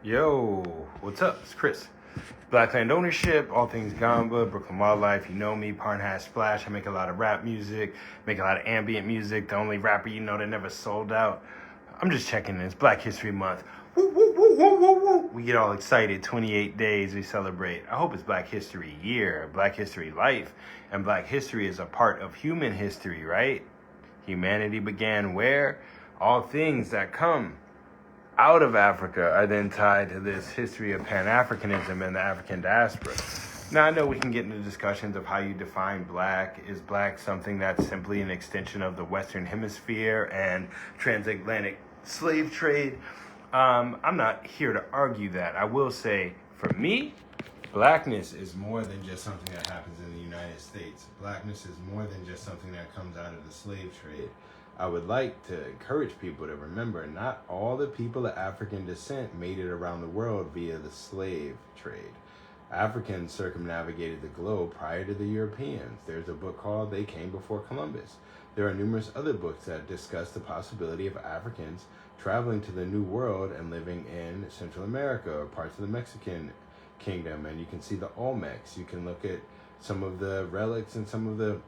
Yo, what's up? It's Chris. Black land ownership, all things Gamba, Brooklyn wildlife. You know me, Parnhash Splash. I make a lot of rap music, make a lot of ambient music. The only rapper you know that never sold out. I'm just checking in. It's Black History Month. Woo, woo, woo, woo, woo, woo. We get all excited. 28 days we celebrate. I hope it's Black History Year, Black History Life. And Black History is a part of human history, right? Humanity began where? All things that come out of Africa are then tied to this history of Pan-Africanism and the African diaspora. Now, I know we can get into discussions of how you define black. Is black something that's simply an extension of the Western Hemisphere and transatlantic slave trade? I'm not here to argue that. I will say, for me, blackness is more than just something that happens in the United States. Blackness is more than just something that comes out of the slave trade. I would like to encourage people to remember not all the people of African descent made it around the world via the slave trade. Africans circumnavigated the globe prior to the Europeans. There's a book called They Came Before Columbus. There are numerous other books that discuss the possibility of Africans traveling to the New World and living in Central America or parts of the Mexican kingdom. And you can see the Olmecs. You can look at some of the relics and some of the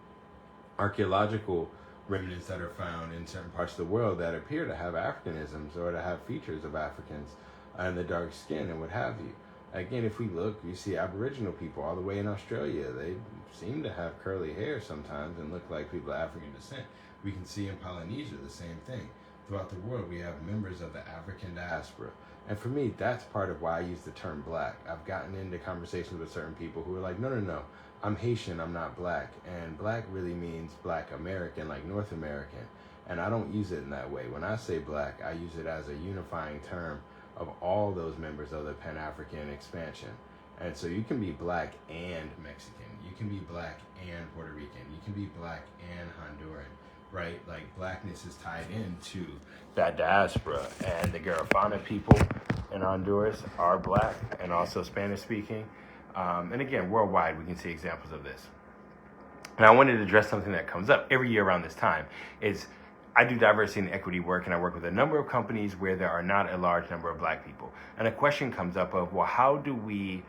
archaeological remnants that are found in certain parts of the world that appear to have Africanisms or to have features of Africans and the dark skin and what have you. Again, if we look, you see Aboriginal people all the way in Australia. They seem to have curly hair sometimes and look like people of African descent. We can see in Polynesia the same thing. Throughout the world, we have members of the African diaspora. And for me, that's part of why I use the term black. I've gotten into conversations with certain people who are like, no, I'm Haitian, I'm not black. And black really means black American, like North American. And I don't use it in that way. When I say black, I use it as a unifying term of all those members of the Pan-African expansion. And so you can be black and Mexican. You can be black and Puerto Rican. You can be black and Honduran, right? Like blackness is tied into that diaspora. And the Garifuna people in Honduras are black and also Spanish speaking. And again, worldwide, we can see examples of this. And I wanted to address something that comes up every year around this time. I do diversity and equity work, and I work with a number of companies where there are not a large number of black people. And a question comes up of, well, how do we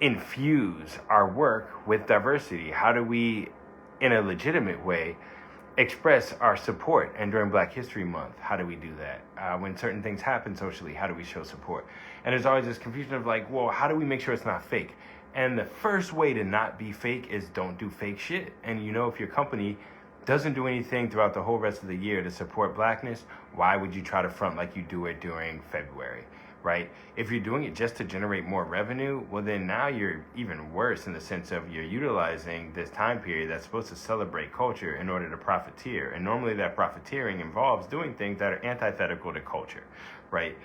infuse our work with diversity? How do we, in a legitimate way, express our support? And during Black History Month, how do we do that? When certain things happen socially, how do we show support? And there's always this confusion of like, well, how do we make sure it's not fake? And the first way to not be fake is don't do fake shit. And if your company doesn't do anything throughout the whole rest of the year to support blackness, why would you try to front like you do it during February, right? If you're doing it just to generate more revenue, well, then now you're even worse in the sense of you're utilizing this time period that's supposed to celebrate culture in order to profiteer. And normally that profiteering involves doing things that are antithetical to culture, right?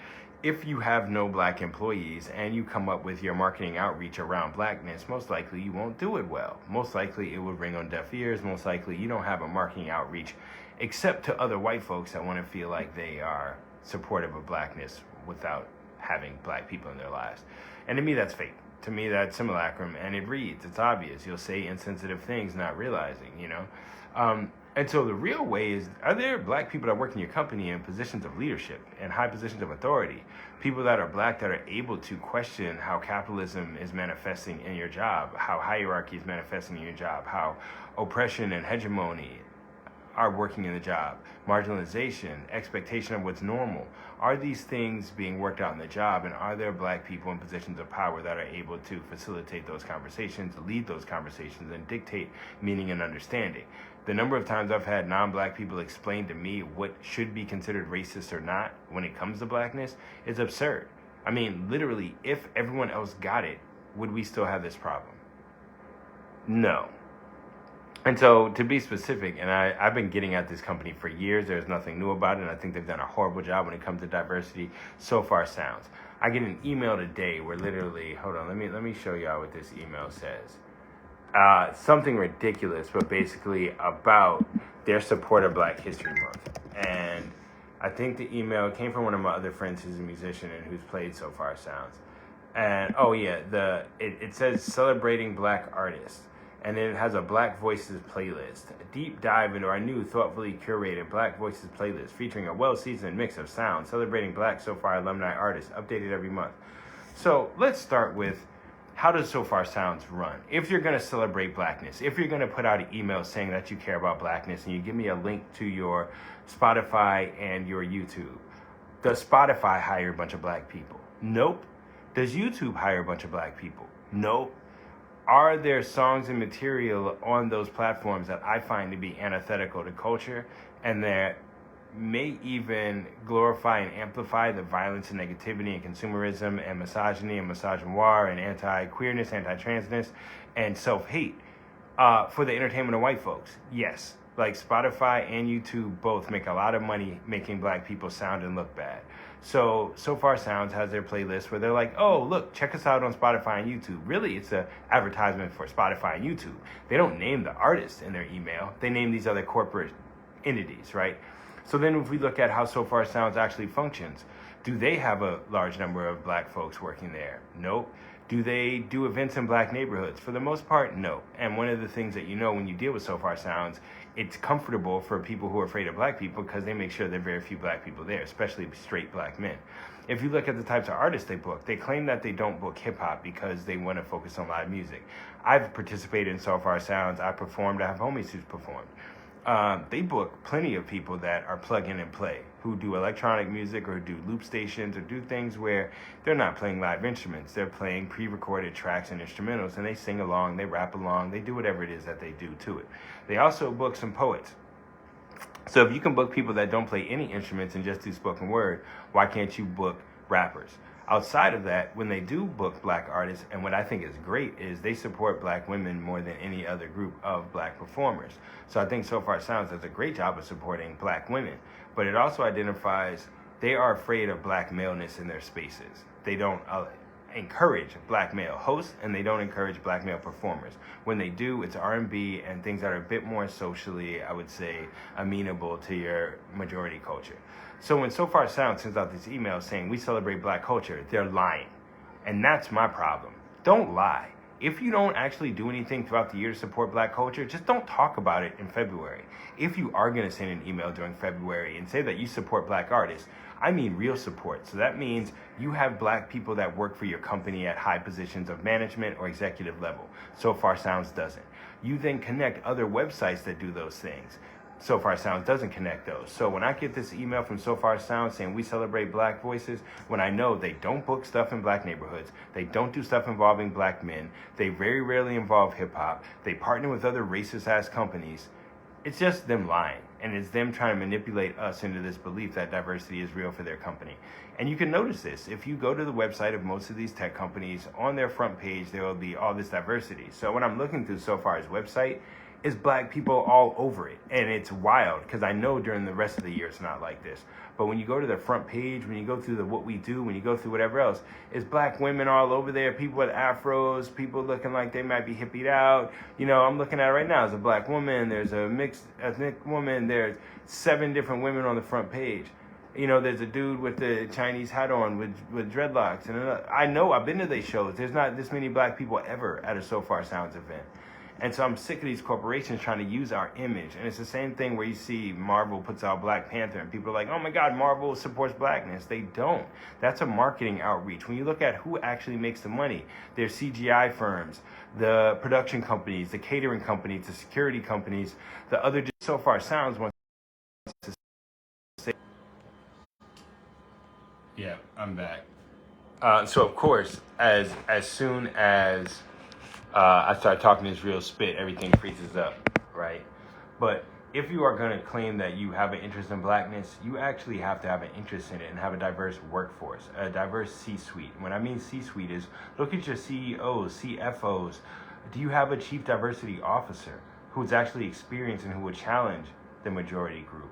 If you have no black employees and you come up with your marketing outreach around blackness, most likely you won't do it well. Most likely it will ring on deaf ears. Most likely you don't have a marketing outreach except to other white folks that want to feel like they are supportive of blackness without having black people in their lives. And to me, that's fake. To me, that's simulacrum, and it reads. It's obvious. You'll say insensitive things not realizing, And so the real way is, are there black people that work in your company in positions of leadership and high positions of authority? People that are black that are able to question how capitalism is manifesting in your job, how hierarchy is manifesting in your job, how oppression and hegemony are working in the job, marginalization, expectation of what's normal. Are these things being worked out in the job, and are there black people in positions of power that are able to facilitate those conversations, lead those conversations, and dictate meaning and understanding? The number of times I've had non-black people explain to me what should be considered racist or not when it comes to blackness is absurd. I mean, literally, if everyone else got it, would we still have this problem? No. And so, to be specific, and I've been getting at this company for years, there's nothing new about it, and I think they've done a horrible job when it comes to diversity. So far sounds. I get an email today where literally, hold on, let me show y'all what this email says. Something ridiculous, but basically about their support of Black History Month. And I think the email came from one of my other friends who's a musician and who's played So Far Sounds. And, it says celebrating black artists. And then it has a Black Voices playlist, a deep dive into our new thoughtfully curated Black Voices playlist featuring a well-seasoned mix of sounds celebrating Black SoFar alumni artists, updated every month. So let's start with, how does SoFar Sounds run? If you're going to celebrate Blackness, if you're going to put out an email saying that you care about Blackness and you give me a link to your Spotify and your YouTube, does Spotify hire a bunch of Black people? Nope. Does YouTube hire a bunch of Black people? Nope. Are there songs and material on those platforms that I find to be antithetical to culture and that may even glorify and amplify the violence and negativity and consumerism and misogyny and misogynoir and anti-queerness, anti-transness, and self-hate for the entertainment of white folks? Yes. Like Spotify and YouTube both make a lot of money making Black people sound and look bad. So SoFar Sounds has their playlist where they're like, oh, look, check us out on Spotify and YouTube. Really, it's an advertisement for Spotify and YouTube. They don't name the artist in their email. They name these other corporate entities, right? So then if we look at how SoFar Sounds actually functions, do they have a large number of Black folks working there? Nope. Do they do events in Black neighborhoods? For the most part, no. And one of the things that you know when you deal with SoFar Sounds, it's comfortable for people who are afraid of Black people because they make sure there are very few Black people there, especially straight Black men. If you look at the types of artists they book, they claim that they don't book hip-hop because they want to focus on live music. I've participated in SoFar Sounds. I performed. I have homies who's performed. They book plenty of people that are plug in and play, who do electronic music or do loop stations or do things where they're not playing live instruments. They're playing pre-recorded tracks and instrumentals, and they sing along, they rap along, they do whatever it is that they do to it. They also book some poets. So if you can book people that don't play any instruments and just do spoken word, why can't you book rappers? Outside of that, when they do book Black artists, and what I think is great is they support Black women more than any other group of Black performers. So I think SoFar Sounds does a great job of supporting Black women, but it also identifies they are afraid of Black maleness in their spaces. They don't encourage Black male hosts, and they don't encourage Black male performers. When they do, it's R&B and things that are a bit more socially, I would say, amenable to your majority culture. So when SoFar Sounds sends out this email saying we celebrate Black culture, they're lying. And that's my problem. Don't lie. If you don't actually do anything throughout the year to support Black culture, just don't talk about it in February. If you are going to send an email during February and say that you support Black artists, I mean real support. So that means you have Black people that work for your company at high positions of management or executive level. SoFar Sounds doesn't. You then connect other websites that do those things. SoFar Sounds doesn't connect those. So when I get this email from SoFar Sounds saying we celebrate Black voices, when I know they don't book stuff in Black neighborhoods, they don't do stuff involving Black men, they very rarely involve hip hop, they partner with other racist ass companies, it's just them lying. And it's them trying to manipulate us into this belief that diversity is real for their company. And you can notice this. If you go to the website of most of these tech companies, on their front page, there will be all this diversity. So when I'm looking through SoFar's website, it's Black people all over it. And it's wild because I know during the rest of the year it's not like this. But when you go to the front page, when you go through the what we do, when you go through whatever else, it's Black women all over there, people with afros, people looking like they might be hippied out. You know, I'm looking at it right now. There's a Black woman, there's a mixed ethnic woman, there's 7 different women on the front page. You know, there's a dude with the Chinese hat on with dreadlocks. And I know, I've been to these shows. There's not this many Black people ever at a SoFar Sounds event. And so I'm sick of these corporations trying to use our image. And it's the same thing where you see Marvel puts out Black Panther and people are like, oh my God, Marvel supports Blackness. They don't. That's a marketing outreach. When you look at who actually makes the money, there's CGI firms, the production companies, the catering companies, the security companies, the other SoFar Sounds wants to say. Yeah, I'm back. So of course, as soon as I start talking this real spit, everything freezes up, right? But if you are going to claim that you have an interest in Blackness, you actually have to have an interest in it and have a diverse workforce, a diverse C-suite. When I mean C-suite is, look at your CEOs, CFOs. Do you have a chief diversity officer who's actually experienced and who would challenge the majority group,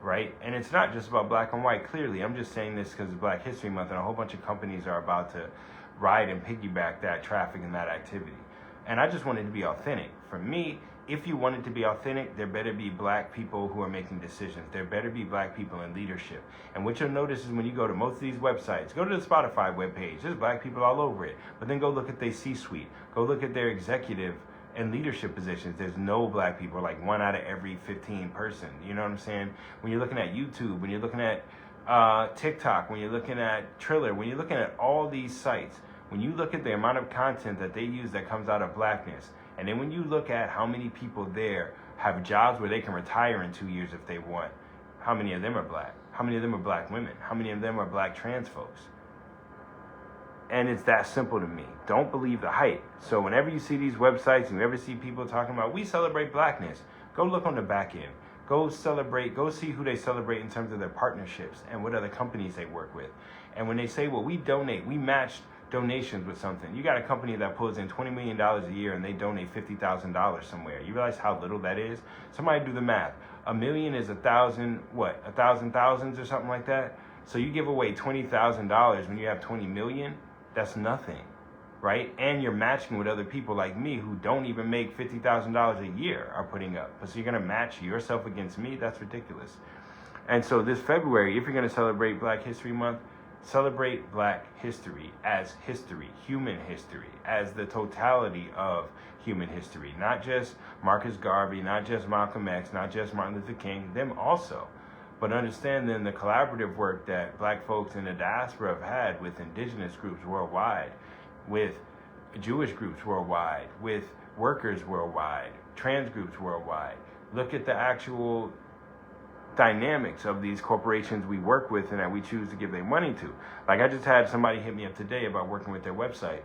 right? And it's not just about Black and white, clearly. I'm just saying this because it's Black History Month and a whole bunch of companies are about to ride and piggyback that traffic and that activity. And I just want it to be authentic. For me, if you want it to be authentic, there better be Black people who are making decisions. There better be Black people in leadership. And what you'll notice is when you go to most of these websites, go to the Spotify webpage, there's Black people all over it. But then go look at their C-suite. Go look at their executive in leadership positions, there's no black people, like 1 out of every 15 person. You know what I'm saying? When you're looking at YouTube, when you're looking at TikTok, when you're looking at Triller, when you're looking at all these sites, when you look at the amount of content that they use that comes out of blackness, and then when you look at how many people there have jobs where they can retire in 2 years if they want, how many of them are black? How many of them are black women? How many of them are black trans folks? And it's that simple to me. Don't believe the hype. So whenever you see these websites and you ever see people talking about, we celebrate blackness, go look on the back end. Go celebrate, go see who they celebrate in terms of their partnerships and what other companies they work with. And when they say, well, we donate, we match donations with something. You got a company that pulls in $20 million a year and they donate $50,000 somewhere. You realize how little that is? Somebody do the math. A million is 1,000, what, 1,000 thousands or something like that? So you give away $20,000 when you have 20 million, that's nothing, right? And you're matching with other people like me who don't even make $50,000 a year are putting up. So you're gonna match yourself against me? That's ridiculous. And so this February, if you're gonna celebrate Black History Month, celebrate Black history as history, human history, as the totality of human history. Not just Marcus Garvey, not just Malcolm X, not just Martin Luther King, them also. But understand then the collaborative work that black folks in the diaspora have had with indigenous groups worldwide, with Jewish groups worldwide, with workers worldwide, trans groups worldwide. Look at the actual dynamics of these corporations we work with and that we choose to give their money to. Like I just had somebody hit me up today about working with their website.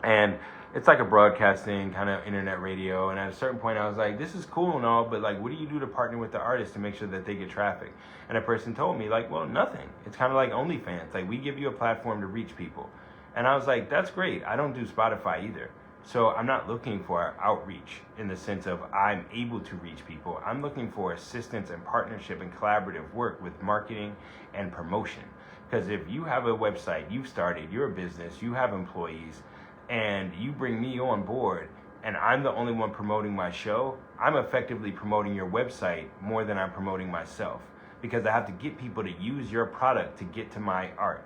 And it's like a broadcasting kind of internet radio. And at a certain point I was like, this is cool and all, but like, what do you do to partner with the artists to make sure that they get traffic? And a person told me like, well, nothing. It's kind of like OnlyFans. Like we give you a platform to reach people. And I was like, that's great. I don't do Spotify either. So I'm not looking for outreach in the sense of I'm able to reach people. I'm looking for assistance and partnership and collaborative work with marketing and promotion. Because if you have a website, you've started, you're a business, you have employees, and you bring me on board and I'm the only one promoting my show, I'm effectively promoting your website more than I'm promoting myself, because I have to get people to use your product to get to my art.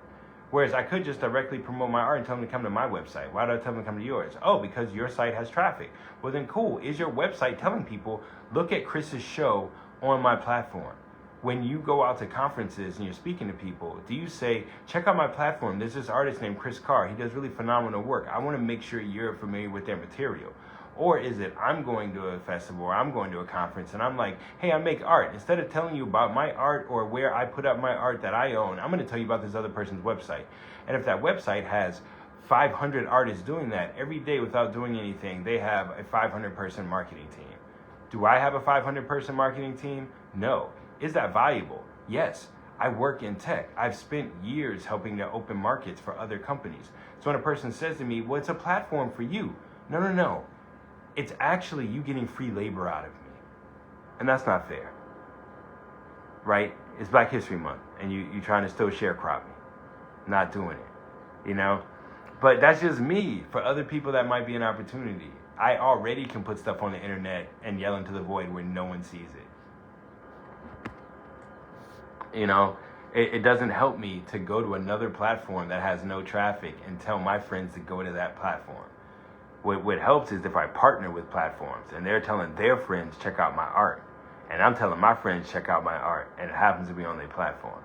Whereas I could just directly promote my art and tell them to come to my website. Why do I tell them to come to yours? Oh, because your site has traffic. Well then cool, is your website telling people, look at Chris's show on my platform? When you go out to conferences and you're speaking to people, do you say, check out my platform, there's this artist named Chris Carr, he does really phenomenal work, I want to make sure you're familiar with their material? Or is it, I'm going to a festival or I'm going to a conference and I'm like, hey, I make art. Instead of telling you about my art or where I put up my art that I own, I'm going to tell you about this other person's website. And if that website has 500 artists doing that every day without doing anything, they have a 500-person marketing team. Do I have a 500-person marketing team? No. Is that valuable? Yes. I work in tech. I've spent years helping to open markets for other companies. So when a person says to me, well, it's a platform for you. No. It's actually you getting free labor out of me. And that's not fair. Right? It's Black History Month and you trying to still sharecrop me. Not doing it. You know? But that's just me. For other people that might be an opportunity. I already can put stuff on the internet and yell into the void where no one sees it. You know, it doesn't help me to go to another platform that has no traffic and tell my friends to go to that platform. What helps is if I partner with platforms and they're telling their friends, check out my art. And I'm telling my friends, check out my art. And it happens to be on their platform.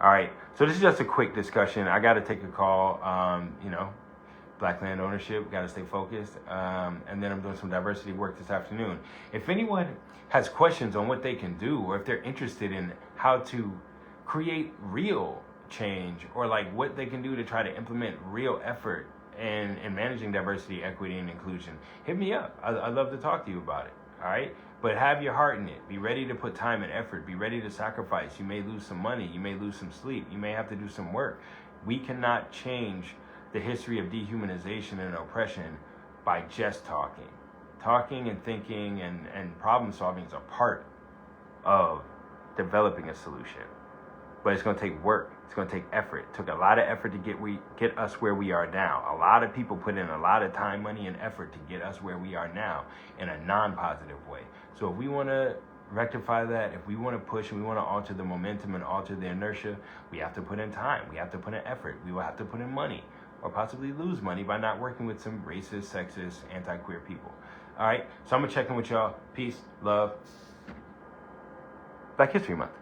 All right. So this is just a quick discussion. I got to take a call. Black land ownership, got to stay focused. And then I'm doing some diversity work this afternoon. If anyone has questions on what they can do, or if they're interested in how to create real change, or like what they can do to try to implement real effort in managing diversity, equity, and inclusion, hit me up. I'd love to talk to you about it. All right. But have your heart in it. Be ready to put time and effort. Be ready to sacrifice. You may lose some money. You may lose some sleep. You may have to do some work. We cannot change the history of dehumanization and oppression by just talking. Talking and thinking and problem solving is a part of developing a solution. But it's going to take work. It's going to take effort. It took a lot of effort to get us where we are now. A lot of people put in a lot of time, money, and effort to get us where we are now in a non-positive way. So if we want to rectify that, if we want to push and we want to alter the momentum and alter the inertia, we have to put in time. We have to put in effort. We will have to put in money, or possibly lose money by not working with some racist, sexist, anti-queer people. All right, so I'm gonna check in with y'all. Peace, love. Black History Month.